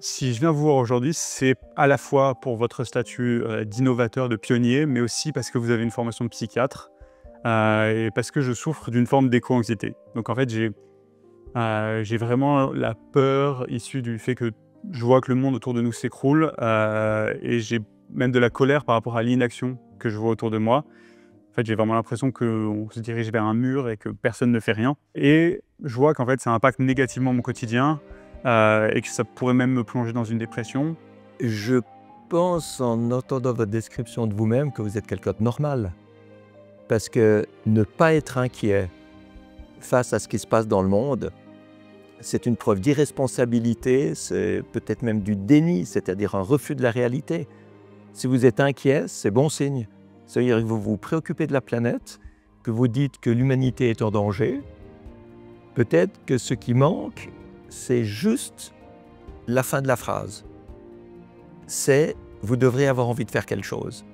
Si je viens vous voir aujourd'hui, c'est à la fois pour votre statut, d'innovateur, de pionnier, mais aussi parce que vous avez une formation de psychiatre, et parce que je souffre d'une forme d'éco-anxiété. Donc en fait, j'ai vraiment la peur issue du fait que je vois que le monde autour de nous s'écroule, et j'ai même de la colère par rapport à l'inaction que je vois autour de moi. En fait, j'ai vraiment l'impression qu'on se dirige vers un mur et que personne ne fait rien. Et je vois qu'en fait, ça impacte négativement mon quotidien, et que ça pourrait même me plonger dans une dépression. Je pense, en entendant votre description de vous-même, que vous êtes quelqu'un de normal. Parce que ne pas être inquiet face à ce qui se passe dans le monde, c'est une preuve d'irresponsabilité, c'est peut-être même du déni, c'est-à-dire un refus de la réalité. Si vous êtes inquiet, c'est bon signe. C'est-à-dire que vous vous préoccupez de la planète, que vous dites que l'humanité est en danger. Peut-être que ce qui manque, c'est juste la fin de la phrase. C'est « vous devrez avoir envie de faire quelque chose ».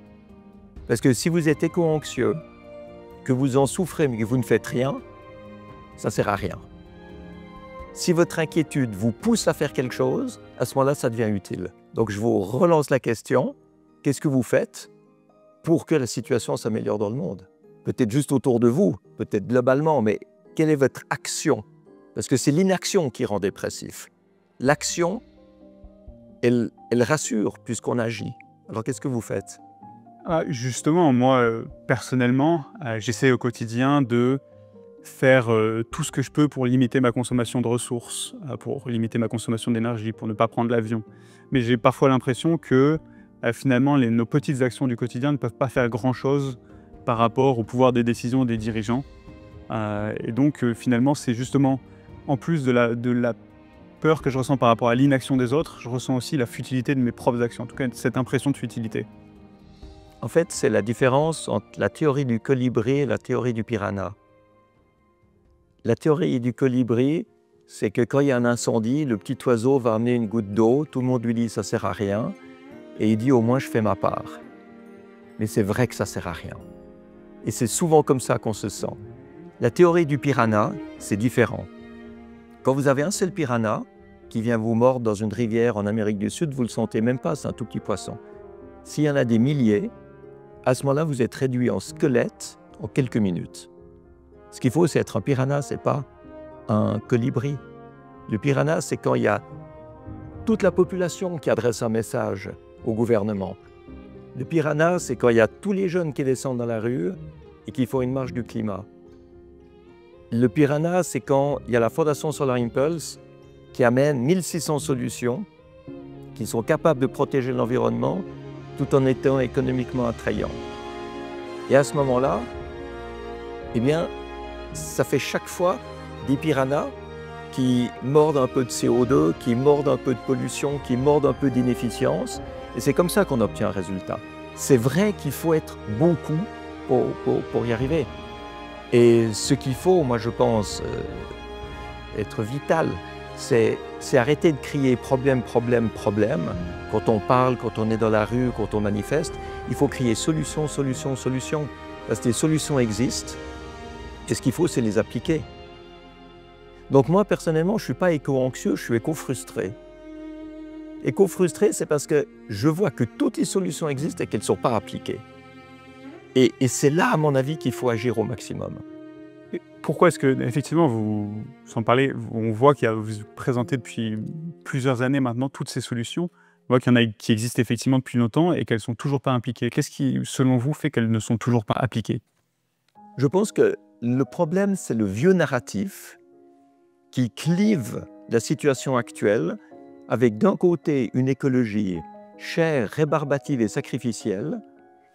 Parce que si vous êtes éco-anxieux, que vous en souffrez mais que vous ne faites rien, ça ne sert à rien. Si votre inquiétude vous pousse à faire quelque chose, à ce moment-là, ça devient utile. Donc je vous relance la question, qu'est-ce que vous faites pour que la situation s'améliore dans le monde? Peut-être juste autour de vous, peut-être globalement, mais quelle est votre action? Parce que c'est l'inaction qui rend dépressif. L'action, elle rassure puisqu'on agit. Alors qu'est-ce que vous faites? Justement, moi, personnellement, j'essaie au quotidien de faire tout ce que je peux pour limiter ma consommation de ressources, pour limiter ma consommation d'énergie, pour ne pas prendre l'avion. Mais j'ai parfois l'impression que finalement, nos petites actions du quotidien ne peuvent pas faire grand-chose par rapport au pouvoir des décisions des dirigeants. Et donc, finalement, c'est justement, en plus de la peur que je ressens par rapport à l'inaction des autres, je ressens aussi la futilité de mes propres actions, en tout cas cette impression de futilité. En fait, c'est la différence entre la théorie du colibri et la théorie du piranha. La théorie du colibri, c'est que quand il y a un incendie, le petit oiseau va amener une goutte d'eau, tout le monde lui dit « ça sert à rien » et il dit « au moins je fais ma part ». Mais c'est vrai que ça sert à rien. Et c'est souvent comme ça qu'on se sent. La théorie du piranha, c'est différent. Quand vous avez un seul piranha qui vient vous mordre dans une rivière en Amérique du Sud, vous ne le sentez même pas, c'est un tout petit poisson. S'il y en a des milliers, à ce moment-là, vous êtes réduit en squelette en quelques minutes. Ce qu'il faut, c'est être un piranha, ce n'est pas un colibri. Le piranha, c'est quand il y a toute la population qui adresse un message au gouvernement. Le piranha, c'est quand il y a tous les jeunes qui descendent dans la rue et qui font une marche du climat. Le piranha, c'est quand il y a la Fondation Solar Impulse qui amène 1600 solutions qui sont capables de protéger l'environnement tout en étant économiquement attrayants. Et à ce moment-là, eh bien, ça fait chaque fois des piranhas qui mordent un peu de CO2, qui mordent un peu de pollution, qui mordent un peu d'inefficience. Et c'est comme ça qu'on obtient un résultat. C'est vrai qu'il faut être beaucoup pour y arriver. Et ce qu'il faut, moi je pense, être vital, c'est arrêter de crier problème, problème, problème. Quand on parle, quand on est dans la rue, quand on manifeste, il faut crier solution, solution, solution. Parce que les solutions existent et ce qu'il faut, c'est les appliquer. Donc moi, personnellement, je ne suis pas éco-anxieux, je suis éco-frustré. Éco-frustré, c'est parce que je vois que toutes les solutions existent et qu'elles ne sont pas appliquées. Et c'est là, à mon avis, qu'il faut agir au maximum. Et pourquoi est-ce que, effectivement, vous, sans parler, on voit qu'il y a, vous présentez depuis plusieurs années maintenant toutes ces solutions, on voit qu'il y en a qui existent effectivement depuis longtemps et qu'elles ne sont toujours pas impliquées. Qu'est-ce qui, selon vous, fait qu'elles ne sont toujours pas appliquées? Je pense que le problème, c'est le vieux narratif qui clive la situation actuelle avec d'un côté une écologie chère, rébarbative et sacrificielle,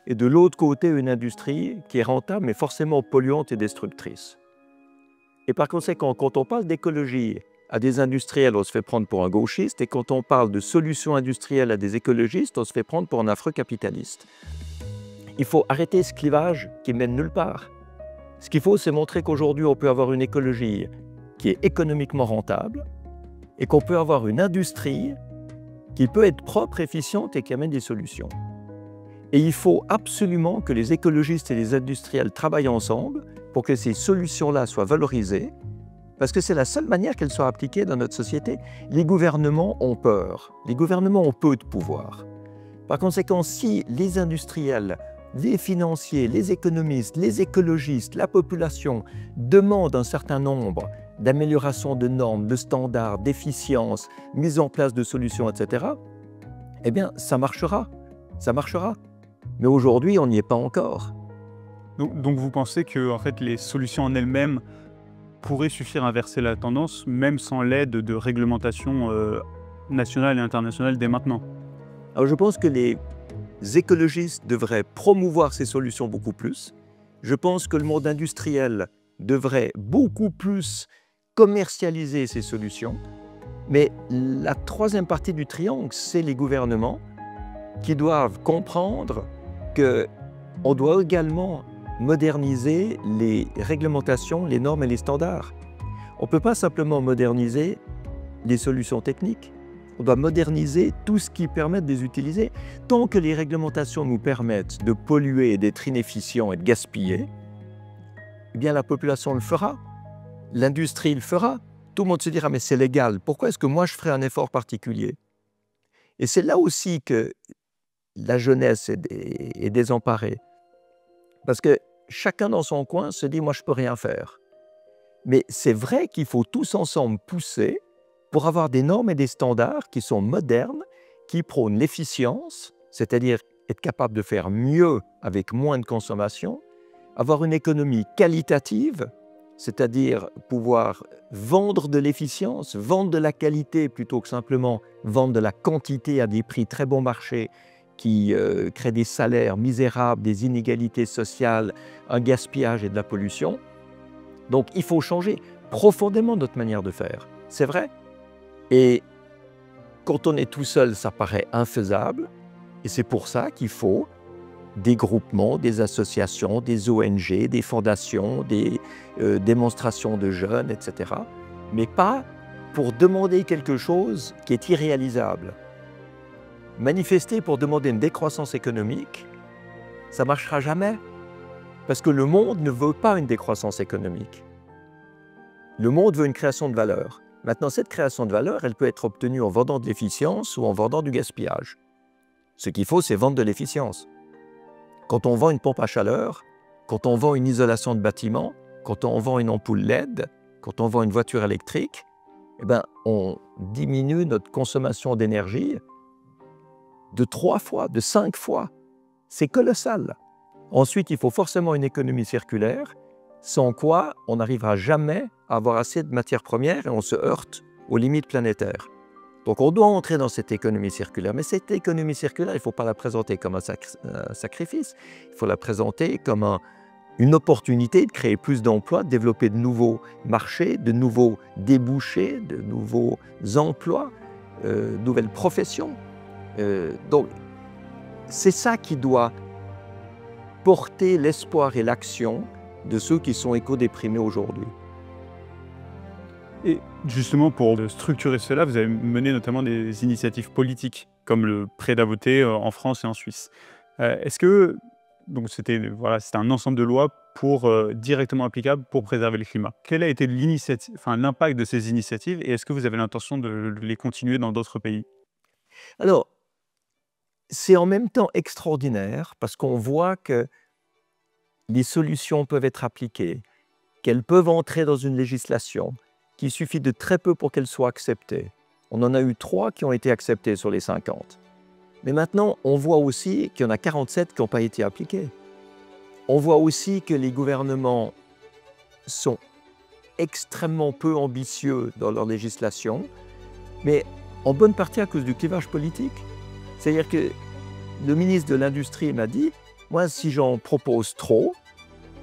et de l'autre côté une industrie qui est rentable mais forcément polluante et destructrice. Et par conséquent, quand on parle d'écologie à des industriels, on se fait prendre pour un gauchiste, et quand on parle de solutions industrielles à des écologistes, on se fait prendre pour un affreux capitaliste. Il faut arrêter ce clivage qui mène nulle part. Ce qu'il faut, c'est montrer qu'aujourd'hui, on peut avoir une écologie qui est économiquement rentable et qu'on peut avoir une industrie qui peut être propre, efficiente et qui amène des solutions. Et il faut absolument que les écologistes et les industriels travaillent ensemble pour que ces solutions-là soient valorisées Parce que c'est la seule manière qu'elles soient appliquées dans notre société. Les gouvernements ont peur. Les gouvernements ont peu de pouvoir. Par conséquent, si les industriels, les financiers, les économistes, les écologistes, la population demandent un certain nombre d'améliorations de normes, de standards, d'efficience, mise en place de solutions, etc., eh bien, ça marchera. Ça marchera. Mais aujourd'hui, on n'y est pas encore. Donc vous pensez que en fait, les solutions en elles-mêmes pourraient suffire à inverser la tendance, même sans l'aide de réglementations nationales et internationales dès maintenant? Alors je pense que les écologistes devraient promouvoir ces solutions beaucoup plus. Je pense que le monde industriel devrait beaucoup plus commercialiser ces solutions. Mais la troisième partie du triangle, c'est les gouvernements qui doivent comprendre qu'on doit également moderniser les réglementations, les normes et les standards. On ne peut pas simplement moderniser les solutions techniques. On doit moderniser tout ce qui permet de les utiliser. Tant que les réglementations nous permettent de polluer, d'être inefficients et de gaspiller, eh bien la population le fera, l'industrie le fera. Tout le monde se dira « mais c'est légal, pourquoi est-ce que moi je ferais un effort particulier ?» Et c'est là aussi que la jeunesse est désemparée. Parce que chacun dans son coin se dit « moi je ne peux rien faire ». Mais c'est vrai qu'il faut tous ensemble pousser pour avoir des normes et des standards qui sont modernes, qui prônent l'efficience, c'est-à-dire être capable de faire mieux avec moins de consommation, avoir une économie qualitative, c'est-à-dire pouvoir vendre de l'efficience, vendre de la qualité plutôt que simplement vendre de la quantité à des prix très bon marché qui créent des salaires misérables, des inégalités sociales, un gaspillage et de la pollution. Donc il faut changer profondément notre manière de faire, c'est vrai. Et quand on est tout seul, ça paraît infaisable. Et c'est pour ça qu'il faut des groupements, des associations, des ONG, des fondations, des démonstrations de jeunes, etc. Mais pas pour demander quelque chose qui est irréalisable. Manifester pour demander une décroissance économique, ça ne marchera jamais. Parce que le monde ne veut pas une décroissance économique. Le monde veut une création de valeur. Maintenant, cette création de valeur, elle peut être obtenue en vendant de l'efficience ou en vendant du gaspillage. Ce qu'il faut, c'est vendre de l'efficience. Quand on vend une pompe à chaleur, quand on vend une isolation de bâtiment, quand on vend une ampoule LED, quand on vend une voiture électrique, eh ben, on diminue notre consommation d'énergie de 3 fois, de 5 fois. C'est colossal. Ensuite, il faut forcément une économie circulaire, sans quoi on n'arrivera jamais à avoir assez de matières premières et on se heurte aux limites planétaires. Donc on doit entrer dans cette économie circulaire. Mais cette économie circulaire, il ne faut pas la présenter comme un sacrifice. Il faut la présenter comme une opportunité de créer plus d'emplois, de développer de nouveaux marchés, de nouveaux débouchés, de nouveaux emplois, de nouvelles professions. Donc c'est ça qui doit porter l'espoir et l'action de ceux qui sont éco-déprimés aujourd'hui. Et justement, pour structurer cela, vous avez mené notamment des initiatives politiques, comme le prêt à voter en France et en Suisse. Est-ce que donc c'était un ensemble de lois directement applicables pour préserver le climat? Quel a été l'impact de ces initiatives et est-ce que vous avez l'intention de les continuer dans d'autres pays? Alors, c'est en même temps extraordinaire parce qu'on voit que les solutions peuvent être appliquées, qu'elles peuvent entrer dans une législation, qu'il suffit de très peu pour qu'elles soient acceptées. On en a eu 3 qui ont été acceptées sur les 50. Mais maintenant, on voit aussi qu'il y en a 47 qui n'ont pas été appliquées. On voit aussi que les gouvernements sont extrêmement peu ambitieux dans leur législation, mais en bonne partie à cause du clivage politique. C'est-à-dire que le ministre de l'Industrie m'a dit « Moi, si j'en propose trop,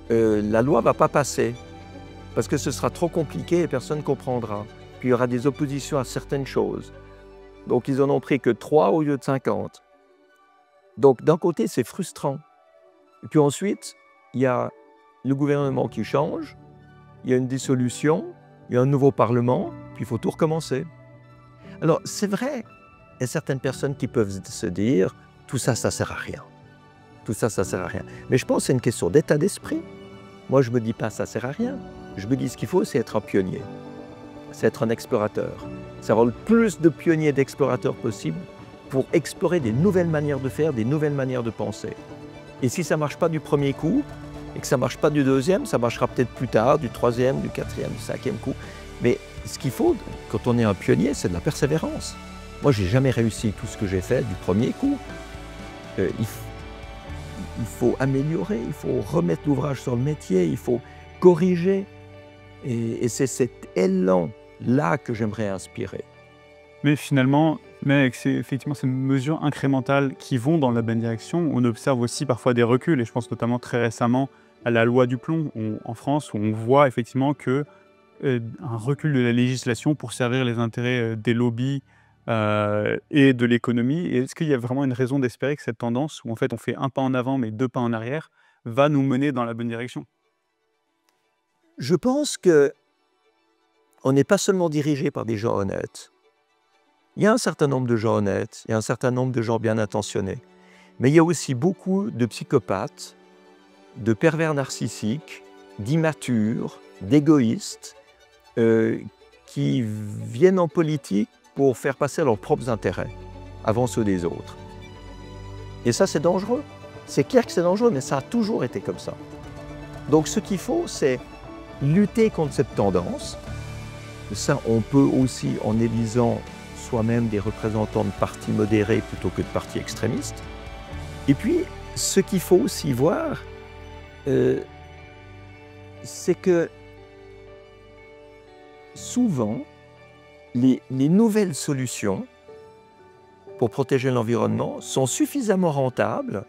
la loi ne va pas passer. » Parce que ce sera trop compliqué et personne ne comprendra. Puis il y aura des oppositions à certaines choses. Donc ils en ont pris que 3 au lieu de 50. Donc d'un côté, c'est frustrant. Et puis ensuite, il y a le gouvernement qui change, il y a une dissolution, il y a un nouveau parlement, puis il faut tout recommencer. Alors c'est vrai, il y a certaines personnes qui peuvent se dire « tout ça, ça ne sert à rien ». Tout ça, ça ne sert à rien. Mais je pense que c'est une question d'état d'esprit. Moi, je ne me dis pas « ça ne sert à rien ». Je me dis ce qu'il faut, c'est être un pionnier. c'est être un explorateur. C'est avoir le plus de pionniers d'explorateurs possible pour explorer des nouvelles manières de faire, des nouvelles manières de penser. Et si ça ne marche pas du premier coup, et que ça ne marche pas du deuxième, ça marchera peut-être plus tard, du troisième, du quatrième, du cinquième coup. Mais ce qu'il faut, quand on est un pionnier, c'est de la persévérance. Moi, je n'ai jamais réussi tout ce que j'ai fait du premier coup. Il faut améliorer, il faut remettre l'ouvrage sur le métier, il faut corriger. Et c'est cet élan-là que j'aimerais inspirer. Mais finalement, même avec effectivement ces mesures incrémentales qui vont dans la bonne direction, on observe aussi parfois des reculs, et je pense notamment très récemment à la loi du plomb en France, où on voit effectivement que un recul de la législation pour servir les intérêts des lobbies et de l'économie. Et est-ce qu'il y a vraiment une raison d'espérer que cette tendance, où en fait on fait un pas en avant mais deux pas en arrière, va nous mener dans la bonne direction? Je pense qu'on n'est pas seulement dirigé par des gens honnêtes. Il y a un certain nombre de gens honnêtes, il y a un certain nombre de gens bien intentionnés, mais il y a aussi beaucoup de psychopathes, de pervers narcissiques, d'immatures, d'égoïstes, qui viennent en politique pour faire passer leurs propres intérêts avant ceux des autres. Et ça, c'est dangereux. C'est clair que c'est dangereux, mais ça a toujours été comme ça. Donc ce qu'il faut, c'est lutter contre cette tendance. Ça, on peut aussi en élisant soi-même des représentants de partis modérés plutôt que de partis extrémistes. Et puis, ce qu'il faut aussi voir, c'est que souvent, les nouvelles solutions pour protéger l'environnement sont suffisamment rentables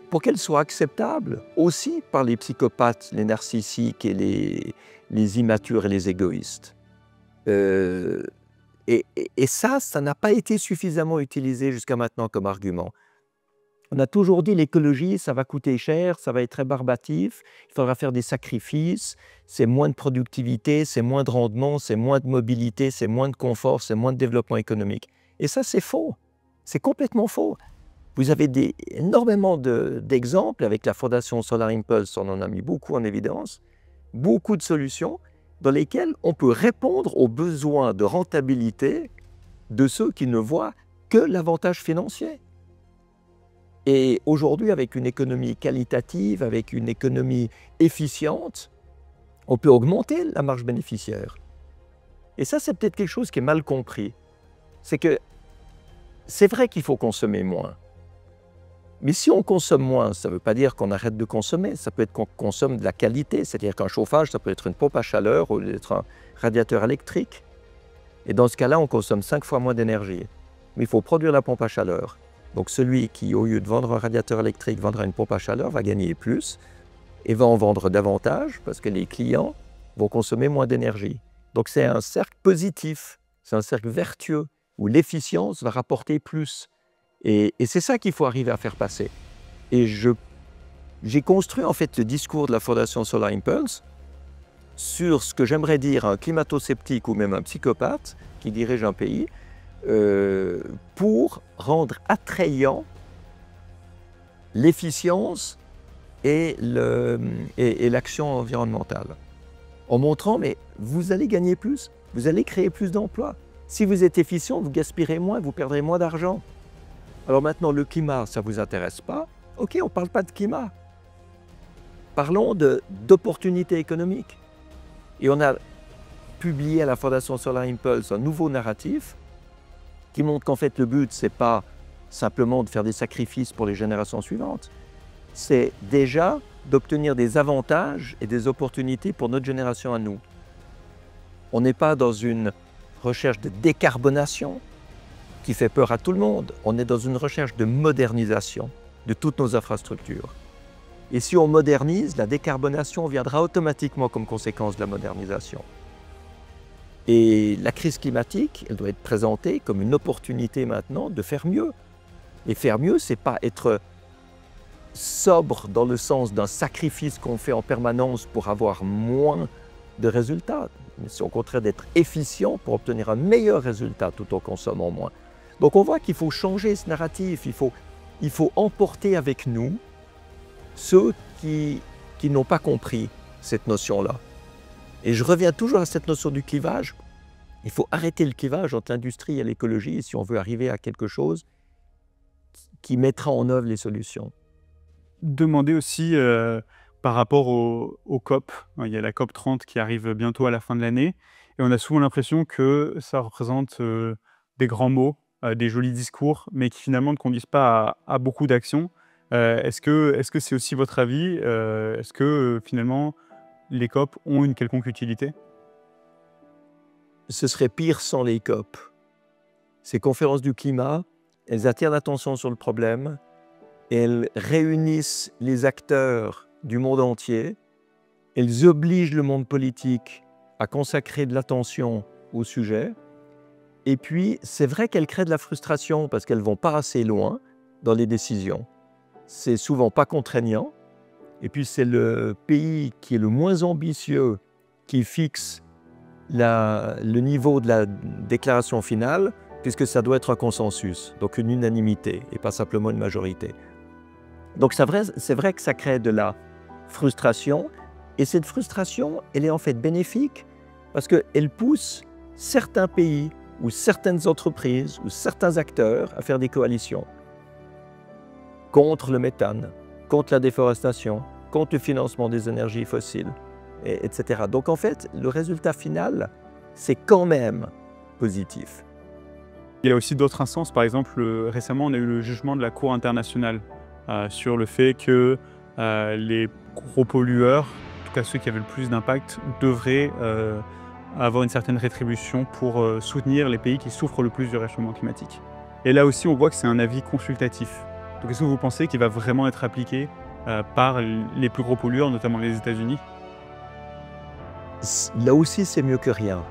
pour qu'elles soient acceptables aussi par les psychopathes, les narcissiques et les immatures et les égoïstes. Et ça n'a pas été suffisamment utilisé jusqu'à maintenant comme argument. On a toujours dit l'écologie, ça va coûter cher, ça va être rébarbatif, il faudra faire des sacrifices, c'est moins de productivité, c'est moins de rendement, c'est moins de mobilité, c'est moins de confort, c'est moins de développement économique. Et ça, c'est faux. C'est complètement faux. Vous avez énormément d'exemples avec la Fondation Solar Impulse, on en a mis beaucoup en évidence, beaucoup de solutions dans lesquelles on peut répondre aux besoins de rentabilité de ceux qui ne voient que l'avantage financier. Et aujourd'hui, avec une économie qualitative, avec une économie efficiente, on peut augmenter la marge bénéficiaire. Et ça, c'est peut-être quelque chose qui est mal compris. C'est que c'est vrai qu'il faut consommer moins. Mais si on consomme moins, ça ne veut pas dire qu'on arrête de consommer. Ça peut être qu'on consomme de la qualité, c'est-à-dire qu'un chauffage, ça peut être une pompe à chaleur ou être un radiateur électrique. Et dans ce cas-là, on consomme 5 fois moins d'énergie. Mais il faut produire la pompe à chaleur. Donc celui qui, au lieu de vendre un radiateur électrique, vendra une pompe à chaleur, va gagner plus et va en vendre davantage parce que les clients vont consommer moins d'énergie. Donc c'est un cercle positif, c'est un cercle vertueux où l'efficience va rapporter plus. Et c'est ça qu'il faut arriver à faire passer. Et j'ai construit en fait le discours de la Fondation Solar Impulse sur ce que j'aimerais dire à un climato-sceptique ou même un psychopathe qui dirige un pays, pour rendre attrayant l'efficience et l'action environnementale. En montrant, mais vous allez gagner plus, vous allez créer plus d'emplois. Si vous êtes efficient, vous gaspillerez moins, vous perdrez moins d'argent. Alors maintenant, le climat, ça ne vous intéresse pas? Ok, on ne parle pas de climat. Parlons d'opportunités économiques. Et on a publié à la Fondation Solar Impulse un nouveau narratif qui montre qu'en fait, le but, ce n'est pas simplement de faire des sacrifices pour les générations suivantes. C'est déjà d'obtenir des avantages et des opportunités pour notre génération à nous. On n'est pas dans une recherche de décarbonation qui fait peur à tout le monde. On est dans une recherche de modernisation de toutes nos infrastructures. Et si on modernise, la décarbonation viendra automatiquement comme conséquence de la modernisation. Et la crise climatique, elle doit être présentée comme une opportunité maintenant de faire mieux. Et faire mieux, ce n'est pas être sobre dans le sens d'un sacrifice qu'on fait en permanence pour avoir moins de résultats. Mais c'est au contraire d'être efficient pour obtenir un meilleur résultat tout en consommant moins. Donc on voit qu'il faut changer ce narratif, il faut emporter avec nous ceux qui n'ont pas compris cette notion-là. Et je reviens toujours à cette notion du clivage. Il faut arrêter le clivage entre l'industrie et l'écologie si on veut arriver à quelque chose qui mettra en œuvre les solutions. Demander aussi par rapport au COP. Il y a la COP 30 qui arrive bientôt à la fin de l'année et on a souvent l'impression que ça représente des grands mots, des jolis discours, mais qui finalement ne conduisent pas à beaucoup d'actions. Est-ce que c'est aussi votre avis? Est-ce que finalement les COP ont une quelconque utilité? Ce serait pire sans les COP. Ces conférences du climat, elles attirent l'attention sur le problème, elles réunissent les acteurs du monde entier, elles obligent le monde politique à consacrer de l'attention au sujet, et puis c'est vrai qu'elles créent de la frustration parce qu'elles ne vont pas assez loin dans les décisions. C'est souvent pas contraignant, et puis c'est le pays qui est le moins ambitieux qui fixe le niveau de la déclaration finale, puisque ça doit être un consensus, donc une unanimité, et pas simplement une majorité. Donc c'est vrai que ça crée de la frustration, et cette frustration, elle est en fait bénéfique, parce qu'elle pousse certains pays, ou certaines entreprises, ou certains acteurs à faire des coalitions contre le méthane, contre la déforestation, contre le financement des énergies fossiles, etc. Donc en fait, le résultat final, c'est quand même positif. Il y a aussi d'autres instances. Par exemple, récemment, on a eu le jugement de la Cour internationale sur le fait que les gros pollueurs, en tout cas ceux qui avaient le plus d'impact, devraient avoir une certaine rétribution pour soutenir les pays qui souffrent le plus du réchauffement climatique. Et là aussi, on voit que c'est un avis consultatif. Donc est-ce que vous pensez qu'il va vraiment être appliqué par les plus gros pollueurs, notamment les États-Unis? Là aussi, c'est mieux que rien.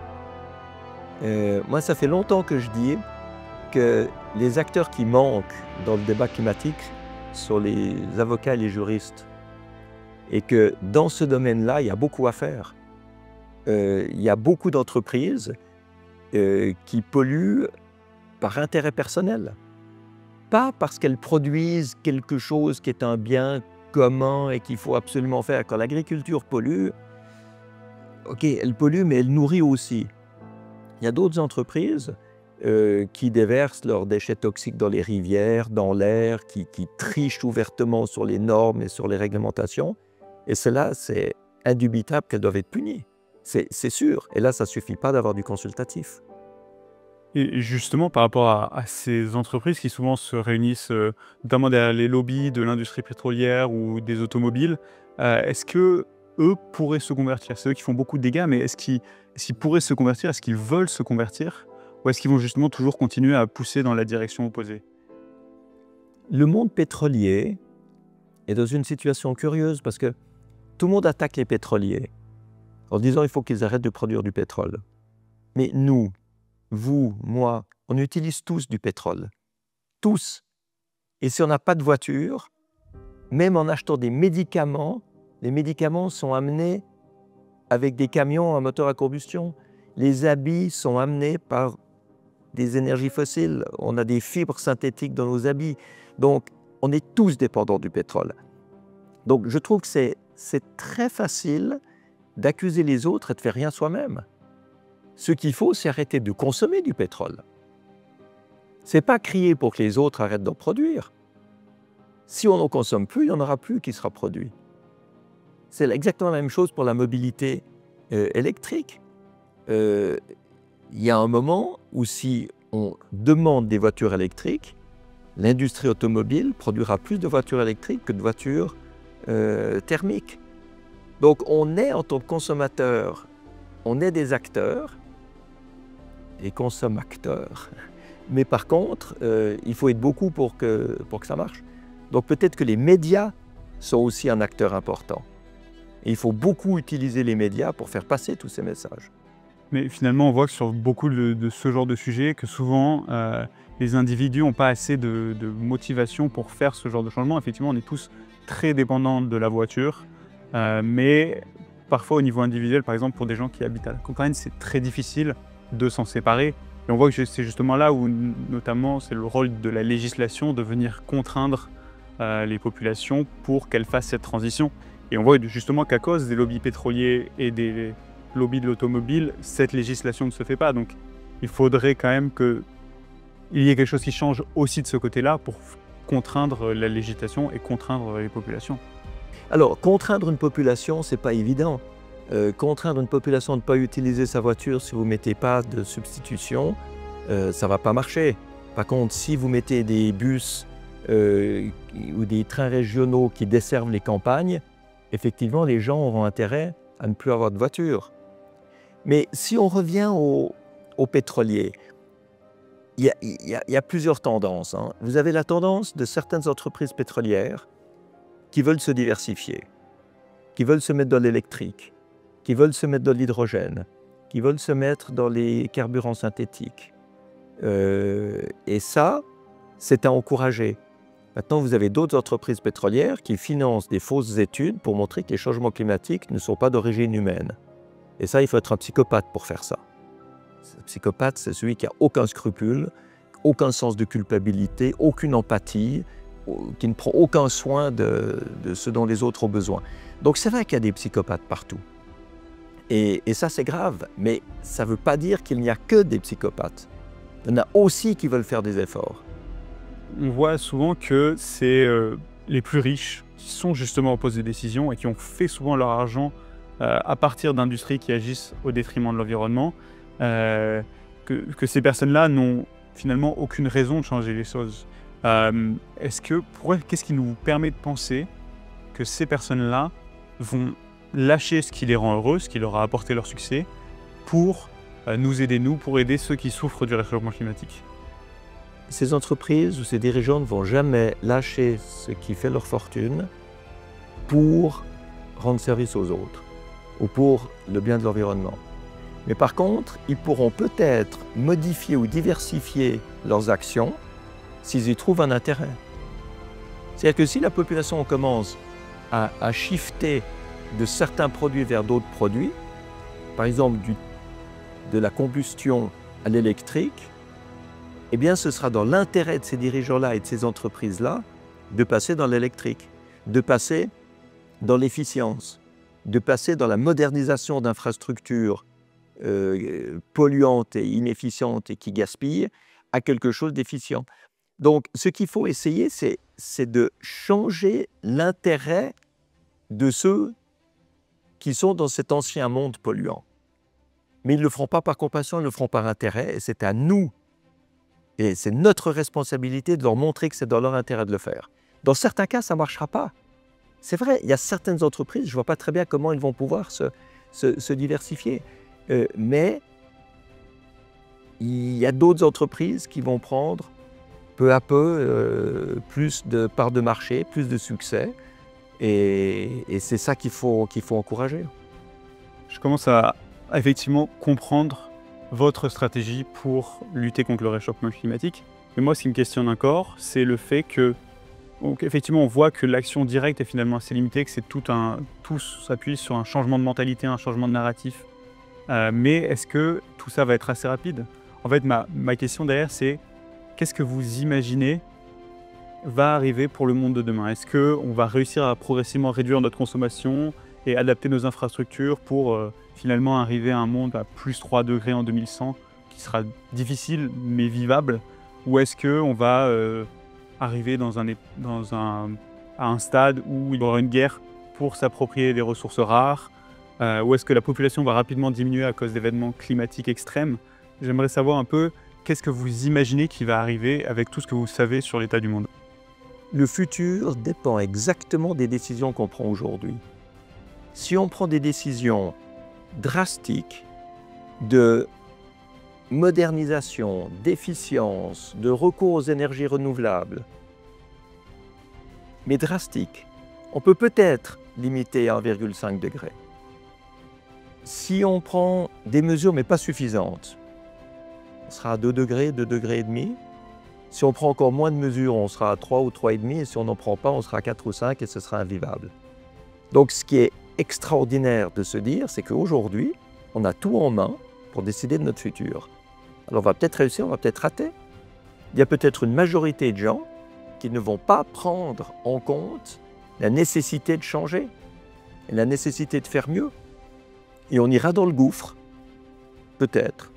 Moi, ça fait longtemps que je dis que les acteurs qui manquent dans le débat climatique sont les avocats et les juristes. Et que dans ce domaine-là, il y a beaucoup à faire. Il y a beaucoup d'entreprises qui polluent par intérêt personnel. Pas parce qu'elles produisent quelque chose qui est un bien commun et qu'il faut absolument faire. Quand l'agriculture pollue, ok, elle pollue, mais elle nourrit aussi. Il y a d'autres entreprises qui déversent leurs déchets toxiques dans les rivières, dans l'air, qui trichent ouvertement sur les normes et sur les réglementations. Et cela, c'est indubitable qu'elles doivent être punies. C'est sûr. Et là, ça ne suffit pas d'avoir du consultatif. Et justement, par rapport à ces entreprises qui souvent se réunissent, notamment derrière les lobbies de l'industrie pétrolière ou des automobiles, est-ce que eux pourraient se convertir? C'est eux qui font beaucoup de dégâts, mais est-ce qu'ils pourraient se convertir? Est-ce qu'ils veulent se convertir? Ou est-ce qu'ils vont justement toujours continuer à pousser dans la direction opposée? Le monde pétrolier est dans une situation curieuse parce que tout le monde attaque les pétroliers en disant qu'il faut qu'ils arrêtent de produire du pétrole. Mais nous, vous, moi, on utilise tous du pétrole. Tous. Et si on n'a pas de voiture, même en achetant des médicaments, les médicaments sont amenés avec des camions à moteur à combustion. Les habits sont amenés par des énergies fossiles. On a des fibres synthétiques dans nos habits. Donc, on est tous dépendants du pétrole. Donc, je trouve que c'est très facile d'accuser les autres et de faire rien soi-même. Ce qu'il faut, c'est arrêter de consommer du pétrole. Ce n'est pas crier pour que les autres arrêtent d'en produire. Si on n'en consomme plus, il n'y en aura plus qui sera produit. C'est exactement la même chose pour la mobilité électrique. Il y a un moment où si on demande des voitures électriques, l'industrie automobile produira plus de voitures électriques que de voitures thermiques. Donc on est en tant que consommateur, on est des acteurs, des consommateurs. Mais par contre, il faut être beaucoup pour que ça marche. Donc peut-être que les médias sont aussi un acteur important. Et il faut beaucoup utiliser les médias pour faire passer tous ces messages. Mais finalement, on voit que sur beaucoup de ce genre de sujet, que souvent, les individus n'ont pas assez de motivation pour faire ce genre de changement. Effectivement, on est tous très dépendants de la voiture, mais parfois au niveau individuel, par exemple pour des gens qui habitent à la campagne, c'est très difficile de s'en séparer. Et on voit que c'est justement là où, notamment, c'est le rôle de la législation de venir contraindre les populations pour qu'elles fassent cette transition. Et on voit justement qu'à cause des lobbies pétroliers et des lobbies de l'automobile, cette législation ne se fait pas. Donc il faudrait quand même qu'il y ait quelque chose qui change aussi de ce côté-là pour contraindre la législation et contraindre les populations. Alors, contraindre une population, ce n'est pas évident. Contraindre une population à ne pas utiliser sa voiture si vous ne mettez pas de substitution, ça ne va pas marcher. Par contre, si vous mettez des bus ou des trains régionaux qui desservent les campagnes, effectivement, les gens auront intérêt à ne plus avoir de voiture. Mais si on revient aux pétroliers, il y a plusieurs tendances, hein. Vous avez la tendance de certaines entreprises pétrolières qui veulent se diversifier, qui veulent se mettre dans l'électrique, qui veulent se mettre dans l'hydrogène, qui veulent se mettre dans les carburants synthétiques. Et ça, c'est à encourager. Maintenant, vous avez d'autres entreprises pétrolières qui financent des fausses études pour montrer que les changements climatiques ne sont pas d'origine humaine. Et ça, il faut être un psychopathe pour faire ça. Un psychopathe, c'est celui qui n'a aucun scrupule, aucun sens de culpabilité, aucune empathie, qui ne prend aucun soin de ce dont les autres ont besoin. Donc c'est vrai qu'il y a des psychopathes partout. Et ça, c'est grave. Mais ça ne veut pas dire qu'il n'y a que des psychopathes. Il y en a aussi qui veulent faire des efforts. On voit souvent que c'est les plus riches qui sont justement au poste de décision et qui ont fait souvent leur argent à partir d'industries qui agissent au détriment de l'environnement, que ces personnes-là n'ont finalement aucune raison de changer les choses. Qu'est-ce qui nous permet de penser que ces personnes-là vont lâcher ce qui les rend heureux, ce qui leur a apporté leur succès, pour nous aider, pour aider ceux qui souffrent du réchauffement climatique? Ces entreprises ou ces dirigeants ne vont jamais lâcher ce qui fait leur fortune pour rendre service aux autres ou pour le bien de l'environnement. Mais par contre, ils pourront peut-être modifier ou diversifier leurs actions s'ils y trouvent un intérêt. C'est-à-dire que si la population commence à shifter de certains produits vers d'autres produits, par exemple de la combustion à l'électrique, eh bien ce sera dans l'intérêt de ces dirigeants-là et de ces entreprises-là de passer dans l'électrique, de passer dans l'efficience, de passer dans la modernisation d'infrastructures polluantes et inefficientes et qui gaspillent à quelque chose d'efficient. Donc ce qu'il faut essayer, c'est de changer l'intérêt de ceux qui sont dans cet ancien monde polluant. Mais ils ne le feront pas par compassion, ils le feront par intérêt, et c'est à nous, et c'est notre responsabilité de leur montrer que c'est dans leur intérêt de le faire. Dans certains cas, ça ne marchera pas. C'est vrai, il y a certaines entreprises, je ne vois pas très bien comment ils vont pouvoir se diversifier. Mais il y a d'autres entreprises qui vont prendre peu à peu plus de parts de marché, plus de succès. Et c'est ça qu'il faut encourager. Je commence à effectivement comprendre votre stratégie pour lutter contre le réchauffement climatique. Mais moi, ce qui me questionne encore, c'est le fait que, donc, effectivement, on voit que l'action directe est finalement assez limitée, que c'est tout s'appuie sur un changement de mentalité, un changement de narratif. Mais est-ce que tout ça va être assez rapide? En fait, ma question derrière, c'est qu'est-ce que vous imaginez va arriver pour le monde de demain? Est-ce qu'on va réussir à progressivement réduire notre consommation et adapter nos infrastructures pour finalement arriver à un monde à plus 3 degrés en 2100 qui sera difficile mais vivable? Ou est-ce qu'on va arriver à un stade où il y aura une guerre pour s'approprier des ressources rares? Ou est-ce que la population va rapidement diminuer à cause d'événements climatiques extrêmes? J'aimerais savoir un peu qu'est-ce que vous imaginez qui va arriver avec tout ce que vous savez sur l'état du monde. Le futur dépend exactement des décisions qu'on prend aujourd'hui. Si on prend des décisions drastiques de modernisation, d'efficience, de recours aux énergies renouvelables, mais drastiques, on peut peut-être limiter à 1,5 degré. Si on prend des mesures mais pas suffisantes, on sera à 2 degrés, 2 degrés et demi. Si on prend encore moins de mesures, on sera à 3 ou 3,5, et si on n'en prend pas, on sera à 4 ou 5 et ce sera invivable. Donc ce qui est extraordinaire de se dire, c'est qu'aujourd'hui, on a tout en main pour décider de notre futur. Alors on va peut-être réussir, on va peut-être rater. Il y a peut-être une majorité de gens qui ne vont pas prendre en compte la nécessité de changer, et la nécessité de faire mieux. Et on ira dans le gouffre, peut-être.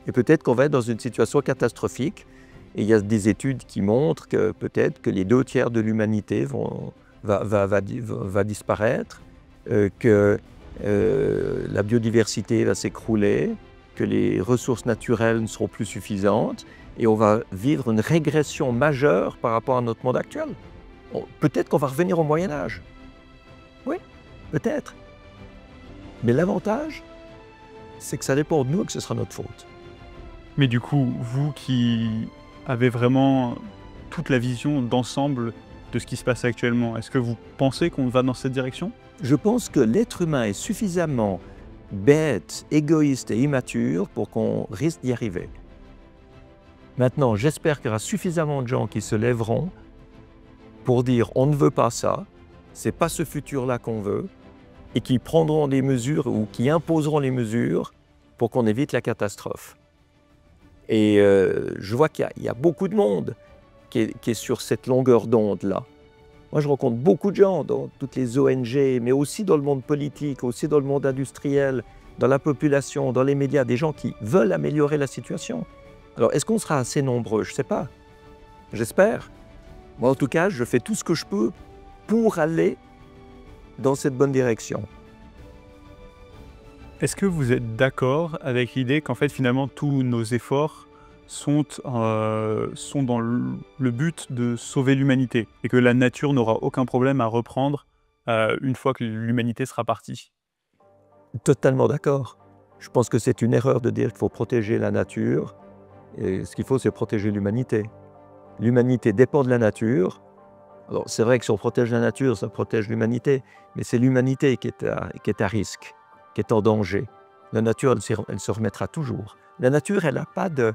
Et peut-être qu'on va être dans une situation catastrophique. Et il y a des études qui montrent que peut-être que les 2/3 de l'humanité va disparaître, que la biodiversité va s'écrouler, que les ressources naturelles ne seront plus suffisantes et on va vivre une régression majeure par rapport à notre monde actuel. Peut-être qu'on va revenir au Moyen-Âge. Oui, peut-être. Mais l'avantage, c'est que ça dépend de nous et que ce sera notre faute. Mais du coup, vous qui avez vraiment toute la vision d'ensemble de ce qui se passe actuellement, est-ce que vous pensez qu'on va dans cette direction? Je pense que l'être humain est suffisamment bête, égoïste et immature pour qu'on risque d'y arriver. Maintenant, j'espère qu'il y aura suffisamment de gens qui se lèveront pour dire on ne veut pas ça, c'est pas ce futur-là qu'on veut, et qui prendront des mesures ou qui imposeront les mesures pour qu'on évite la catastrophe. Et je vois qu'il y a beaucoup de monde qui est sur cette longueur d'onde-là. Moi, je rencontre beaucoup de gens dans toutes les ONG, mais aussi dans le monde politique, aussi dans le monde industriel, dans la population, dans les médias, des gens qui veulent améliorer la situation. Alors, est-ce qu'on sera assez nombreux? Je ne sais pas. J'espère. Moi, en tout cas, je fais tout ce que je peux pour aller dans cette bonne direction. Est-ce que vous êtes d'accord avec l'idée qu'en fait, finalement, tous nos efforts sont dans le but de sauver l'humanité et que la nature n'aura aucun problème à reprendre une fois que l'humanité sera partie? Totalement d'accord. Je pense que c'est une erreur de dire qu'il faut protéger la nature. Et ce qu'il faut, c'est protéger l'humanité. L'humanité dépend de la nature. Alors, c'est vrai que si on protège la nature, ça protège l'humanité, mais c'est l'humanité qui est à risque, qui est en danger. La nature, elle se remettra toujours. La nature, elle n'a pas de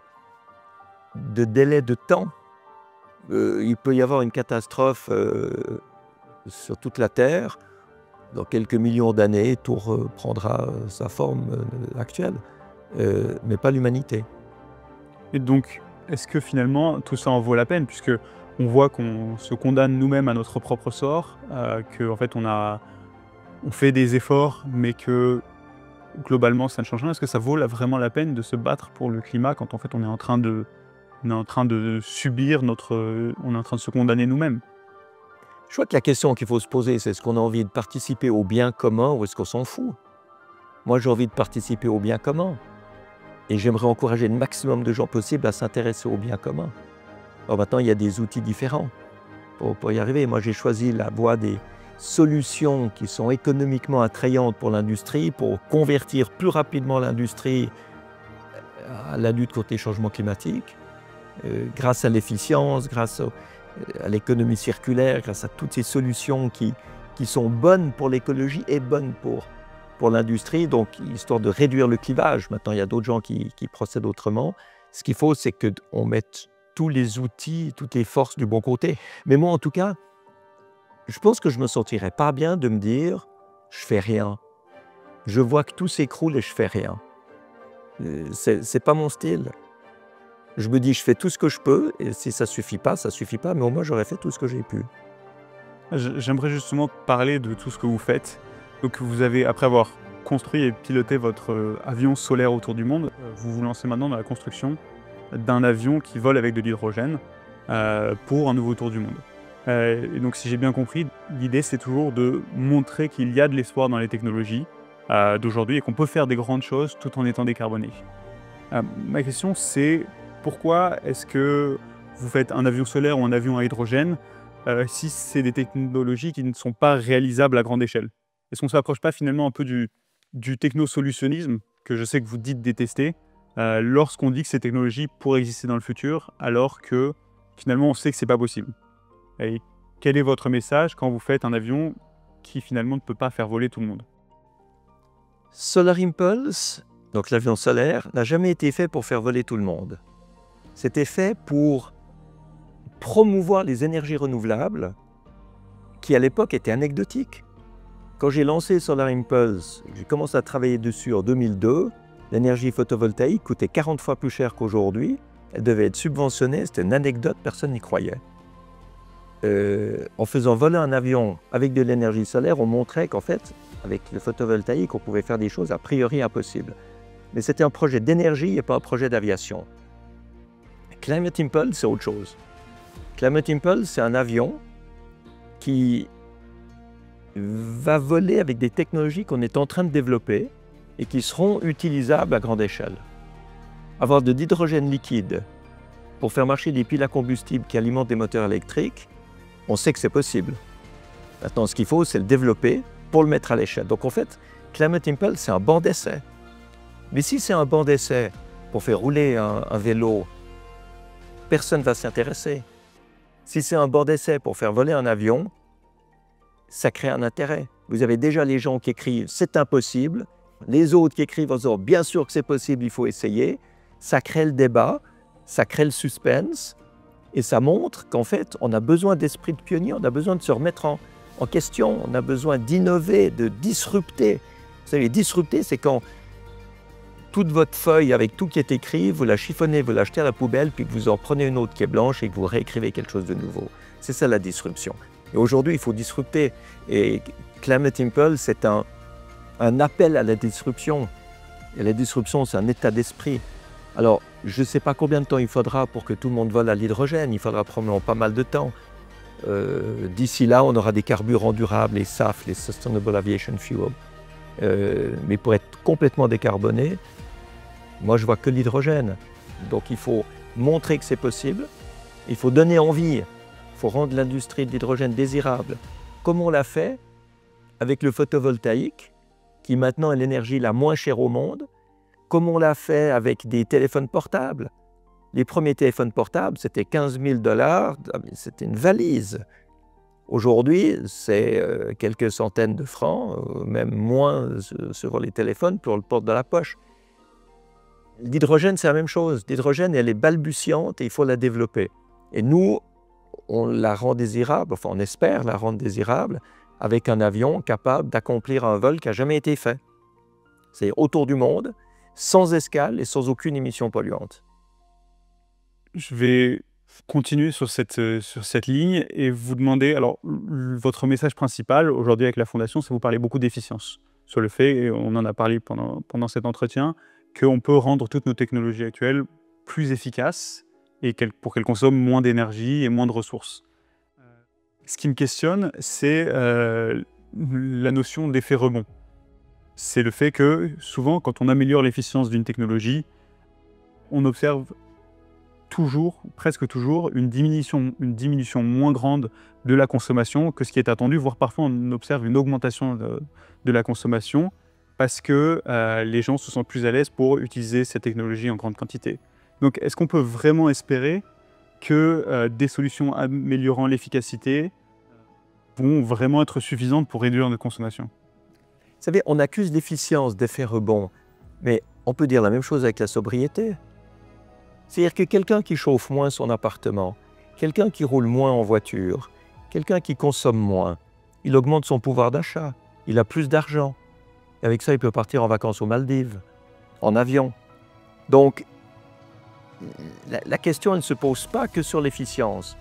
délai de temps. Il peut y avoir une catastrophe sur toute la Terre. Dans quelques millions d'années, tout reprendra sa forme actuelle, mais pas l'humanité. Et donc, est-ce que finalement, tout ça en vaut la peine, puisque on voit qu'on se condamne nous-mêmes à notre propre sort, qu'en fait on fait des efforts, mais que globalement ça ne change rien? Est-ce que ça vaut vraiment la peine de se battre pour le climat quand en fait on est en train de subir on est en train de se condamner nous-mêmes? Je crois que la question qu'il faut se poser, c'est est-ce qu'on a envie de participer au bien commun ou est-ce qu'on s'en fout? Moi, j'ai envie de participer au bien commun. Et j'aimerais encourager le maximum de gens possible à s'intéresser au bien commun. Alors maintenant, il y a des outils différents pour y arriver. Moi, j'ai choisi la voie des solutions qui sont économiquement attrayantes pour l'industrie, pour convertir plus rapidement l'industrie à la lutte contre les changements climatiques, grâce à l'efficience, grâce à l'économie circulaire, grâce à toutes ces solutions qui sont bonnes pour l'écologie et bonnes pour l'industrie, donc histoire de réduire le clivage. Maintenant, il y a d'autres gens qui procèdent autrement. Ce qu'il faut, c'est qu'on mette tous les outils, toutes les forces du bon côté. Mais moi, en tout cas, je pense que je me sentirais pas bien de me dire « je fais rien ». Je vois que tout s'écroule et je fais rien. C'est pas mon style. Je me dis « je fais tout ce que je peux » et si ça suffit pas, mais au moins j'aurais fait tout ce que j'ai pu. J'aimerais justement parler de tout ce que vous faites. Donc vous avez, après avoir construit et piloté votre avion solaire autour du monde, vous vous lancez maintenant dans la construction d'un avion qui vole avec de l'hydrogène pour un nouveau tour du monde. Et donc si j'ai bien compris, l'idée c'est toujours de montrer qu'il y a de l'espoir dans les technologies d'aujourd'hui et qu'on peut faire des grandes choses tout en étant décarboné. Ma question c'est pourquoi est-ce que vous faites un avion solaire ou un avion à hydrogène si c'est des technologies qui ne sont pas réalisables à grande échelle? Est-ce qu'on ne s'approche pas finalement un peu du technosolutionnisme, que je sais que vous dites détester, lorsqu'on dit que ces technologies pourraient exister dans le futur, alors que finalement on sait que ce n'est pas possible? Et quel est votre message quand vous faites un avion qui finalement ne peut pas faire voler tout le monde? Solar Impulse, donc l'avion solaire, n'a jamais été fait pour faire voler tout le monde. C'était fait pour promouvoir les énergies renouvelables qui à l'époque étaient anecdotiques. Quand j'ai lancé Solar Impulse, j'ai commencé à travailler dessus en 2002, l'énergie photovoltaïque coûtait 40 fois plus cher qu'aujourd'hui, elle devait être subventionnée, c'était une anecdote, personne n'y croyait. En faisant voler un avion avec de l'énergie solaire, on montrait qu'en fait, avec le photovoltaïque, on pouvait faire des choses a priori impossibles. mais c'était un projet d'énergie et pas un projet d'aviation. Climate Impulse, c'est autre chose. Climate Impulse, c'est un avion qui va voler avec des technologies qu'on est en train de développer et qui seront utilisables à grande échelle. Avoir de l'hydrogène liquide pour faire marcher des piles à combustible qui alimentent des moteurs électriques, on sait que c'est possible. Maintenant, ce qu'il faut, c'est le développer pour le mettre à l'échelle. Donc en fait, Climate Impulse, c'est un banc d'essai. Mais si c'est un banc d'essai pour faire rouler un vélo, personne ne va s'y intéresser. Si c'est un banc d'essai pour faire voler un avion, ça crée un intérêt. Vous avez déjà les gens qui écrivent « c'est impossible », les autres qui écrivent en disant « bien sûr que c'est possible, il faut essayer ». Ça crée le débat, ça crée le suspense, et ça montre qu'en fait, on a besoin d'esprit de pionnier, on a besoin de se remettre en question, on a besoin d'innover, de disrupter. Vous savez, disrupter, c'est quand toute votre feuille avec tout qui est écrit, vous la chiffonnez, vous l'achetez à la poubelle, puis que vous en prenez une autre qui est blanche et que vous réécrivez quelque chose de nouveau. C'est ça la disruption. Et aujourd'hui, il faut disrupter. Et Climate Impulse, c'est un appel à la disruption. Et la disruption, c'est un état d'esprit. Alors, je ne sais pas combien de temps il faudra pour que tout le monde vole à l'hydrogène. Il faudra probablement pas mal de temps. D'ici là, on aura des carburants durables, les SAF, les Sustainable Aviation Fuel. Mais pour être complètement décarboné, moi, je vois que l'hydrogène. Donc, il faut montrer que c'est possible. Il faut donner envie. Il faut rendre l'industrie de l'hydrogène désirable. Comme on l'a fait avec le photovoltaïque, qui maintenant est l'énergie la moins chère au monde. Comme on l'a fait avec des téléphones portables. Les premiers téléphones portables, c'était 15 000 $, c'était une valise. Aujourd'hui, c'est quelques centaines de francs, même moins sur les téléphones pour le porte dans la poche. L'hydrogène, c'est la même chose. L'hydrogène, elle est balbutiante et il faut la développer. Et nous, on la rend désirable, enfin on espère la rendre désirable, avec un avion capable d'accomplir un vol qui n'a jamais été fait. C'est autour du monde, sans escale et sans aucune émission polluante. Je vais continuer sur cette ligne et vous demander, alors votre message principal aujourd'hui avec la Fondation, c'est vous parlez beaucoup d'efficience, sur le fait, et on en a parlé pendant cet entretien, qu'on peut rendre toutes nos technologies actuelles plus efficaces et pour qu'elles consomment moins d'énergie et moins de ressources. Ce qui me questionne, c'est la notion d'effet rebond. C'est le fait que souvent, quand on améliore l'efficience d'une technologie, on observe toujours, presque toujours, une diminution moins grande de la consommation que ce qui est attendu, voire parfois on observe une augmentation de la consommation parce que les gens se sentent plus à l'aise pour utiliser cette technologie en grande quantité. Donc est-ce qu'on peut vraiment espérer que des solutions améliorant l'efficacité vont vraiment être suffisantes pour réduire notre consommation? Vous savez, on accuse l'efficience d'effet rebond, mais on peut dire la même chose avec la sobriété. C'est-à-dire que quelqu'un qui chauffe moins son appartement, quelqu'un qui roule moins en voiture, quelqu'un qui consomme moins, il augmente son pouvoir d'achat, il a plus d'argent. Et avec ça, il peut partir en vacances aux Maldives, en avion. Donc, la question, elle ne se pose pas que sur l'efficience.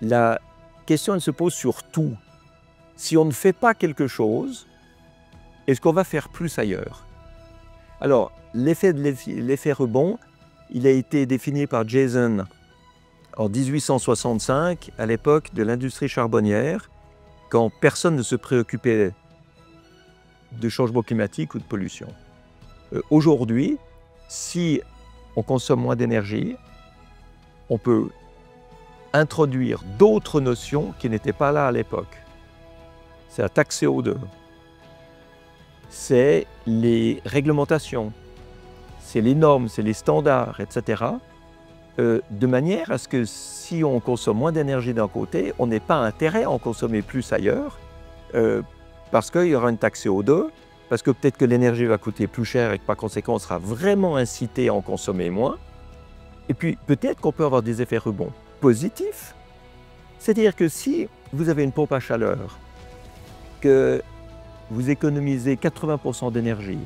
La question, elle se pose sur tout. Si on ne fait pas quelque chose, est-ce qu'on va faire plus ailleurs? Alors, l'effet rebond, il a été défini par Jason en 1865, à l'époque de l'industrie charbonnière, quand personne ne se préoccupait de changement climatique ou de pollution. Aujourd'hui, si on consomme moins d'énergie, on peut introduire d'autres notions qui n'étaient pas là à l'époque. C'est la taxe CO2. C'est les réglementations, c'est les normes, c'est les standards, etc. De manière à ce que si on consomme moins d'énergie d'un côté, on n'ait pas intérêt à en consommer plus ailleurs, parce qu'il y aura une taxe CO2, parce que peut-être que l'énergie va coûter plus cher et que par conséquent, on sera vraiment incité à en consommer moins. Et puis peut-être qu'on peut avoir des effets rebonds positifs. C'est-à-dire que si vous avez une pompe à chaleur, que vous économisez 80% d'énergie,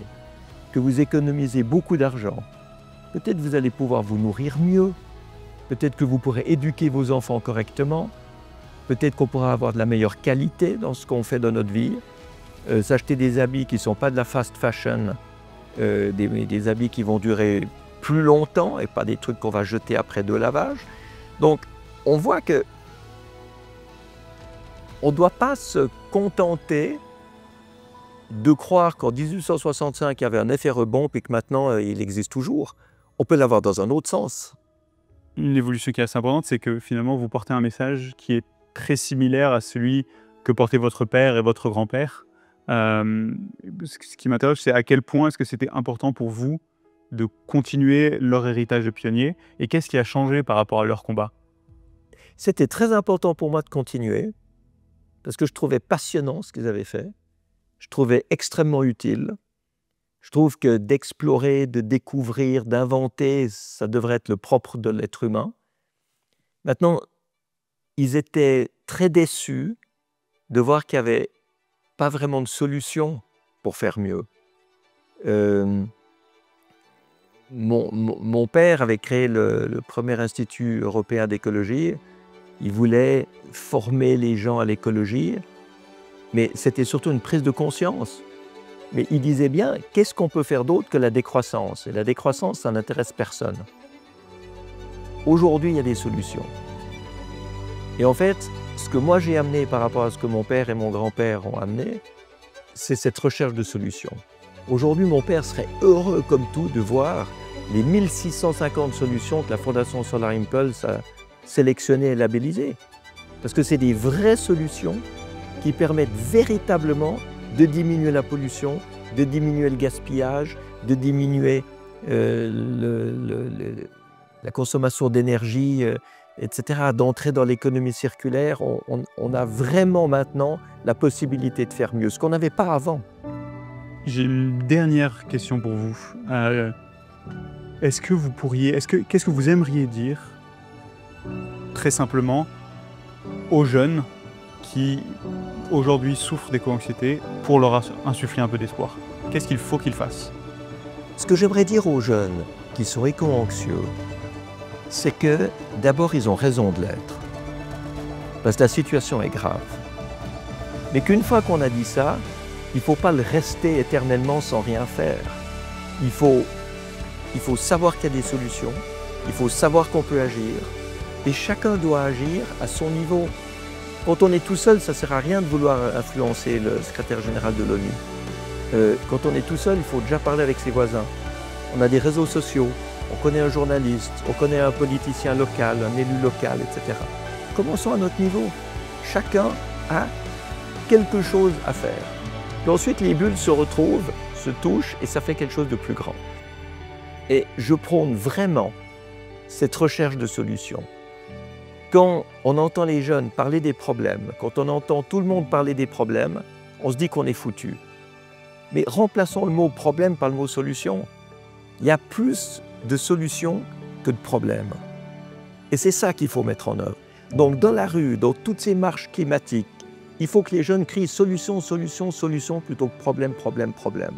que vous économisez beaucoup d'argent, peut-être vous allez pouvoir vous nourrir mieux, peut-être que vous pourrez éduquer vos enfants correctement, peut-être qu'on pourra avoir de la meilleure qualité dans ce qu'on fait dans notre vie, s'acheter des habits qui ne sont pas de la fast fashion, des habits qui vont durer plus longtemps et pas des trucs qu'on va jeter après deux lavages. Donc, on voit que on ne doit pas se contenter de croire qu'en 1865, il y avait un effet rebond et que maintenant, il existe toujours. On peut l'avoir dans un autre sens. Une évolution qui est assez importante, c'est que finalement, vous portez un message qui est très similaire à celui que portaient votre père et votre grand-père. Ce qui m'interroge, c'est à quel point est-ce que c'était important pour vous de continuer leur héritage de pionniers et qu'est-ce qui a changé par rapport à leur combat? C'était très important pour moi de continuer parce que je trouvais passionnant ce qu'ils avaient fait. Je trouvais extrêmement utile. Je trouve que d'explorer, de découvrir, d'inventer, ça devrait être le propre de l'être humain. Maintenant, ils étaient très déçus de voir qu'il n'y avait pas vraiment de solution pour faire mieux. Mon père avait créé le premier institut européen d'écologie. Il voulait former les gens à l'écologie, mais c'était surtout une prise de conscience. Mais il disait bien, qu'est-ce qu'on peut faire d'autre que la décroissance? Et la décroissance, ça n'intéresse personne. Aujourd'hui, il y a des solutions. Et en fait, ce que moi j'ai amené par rapport à ce que mon père et mon grand-père ont amené, c'est cette recherche de solutions. Aujourd'hui, mon père serait heureux comme tout de voir les 1650 solutions que la Fondation Solar Impulse a sélectionnées et labellisées. Parce que c'est des vraies solutions qui permettent véritablement de diminuer la pollution, de diminuer le gaspillage, de diminuer la consommation d'énergie, etc., d'entrer dans l'économie circulaire. On a vraiment maintenant la possibilité de faire mieux, ce qu'on n'avait pas avant. J'ai une dernière question pour vous. Qu'est-ce que vous aimeriez dire, très simplement, aux jeunes qui aujourd'hui souffrent d'éco-anxiété pour leur insuffler un peu d'espoir? Qu'est-ce qu'il faut qu'ils fassent? Ce que j'aimerais dire aux jeunes qui sont éco-anxieux, c'est que d'abord ils ont raison de l'être, parce que la situation est grave. Mais qu'une fois qu'on a dit ça, il ne faut pas le rester éternellement sans rien faire. Il faut savoir qu'il y a des solutions, il faut savoir qu'on peut agir, et chacun doit agir à son niveau. Quand on est tout seul, ça ne sert à rien de vouloir influencer le secrétaire général de l'ONU. Quand on est tout seul, il faut déjà parler avec ses voisins. On a des réseaux sociaux, on connaît un journaliste, on connaît un politicien local, un élu local, etc. Commençons à notre niveau. Chacun a quelque chose à faire. Puis ensuite, les bulles se retrouvent, se touchent, et ça fait quelque chose de plus grand. Et je prône vraiment cette recherche de solutions. Quand on entend les jeunes parler des problèmes, quand on entend tout le monde parler des problèmes, on se dit qu'on est foutu. Mais remplaçons le mot problème par le mot solution. Il y a plus de solutions que de problèmes. Et c'est ça qu'il faut mettre en œuvre. Donc dans la rue, dans toutes ces marches climatiques, il faut que les jeunes crient solution, solution, solution plutôt que problème, problème, problème.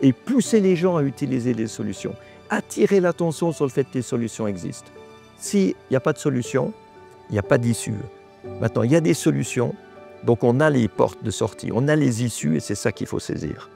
Et pousser les gens à utiliser les solutions. Attirer l'attention sur le fait que les solutions existent. S'il n'y a pas de solution, il n'y a pas d'issue. Maintenant, il y a des solutions, donc on a les portes de sortie, on a les issues et c'est ça qu'il faut saisir.